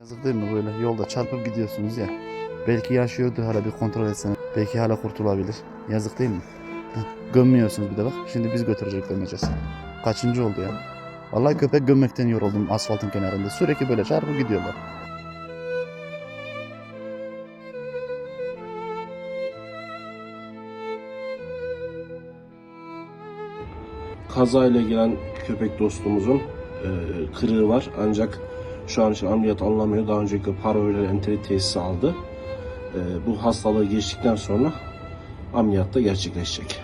Yazık değil mi, böyle yolda çarpıp gidiyorsunuz ya. Belki yaşıyordu, hala bir kontrol etsene. Belki hala kurtulabilir. Yazık değil mi? Gömmüyorsunuz bir de bak. Şimdi biz götürecek gömeceğiz. Kaçıncı oldu ya? Vallahi köpek gömmekten yoruldum asfaltın kenarında. Sürekli böyle çarpıp gidiyorlar. Kazayla gelen köpek dostumuzun kırığı var. Ancak şu an için ameliyat alınamıyor. Daha önceki parvovirüel enterit tesisi aldı. Bu hastalığı geçtikten sonra ameliyatta gerçekleşecek.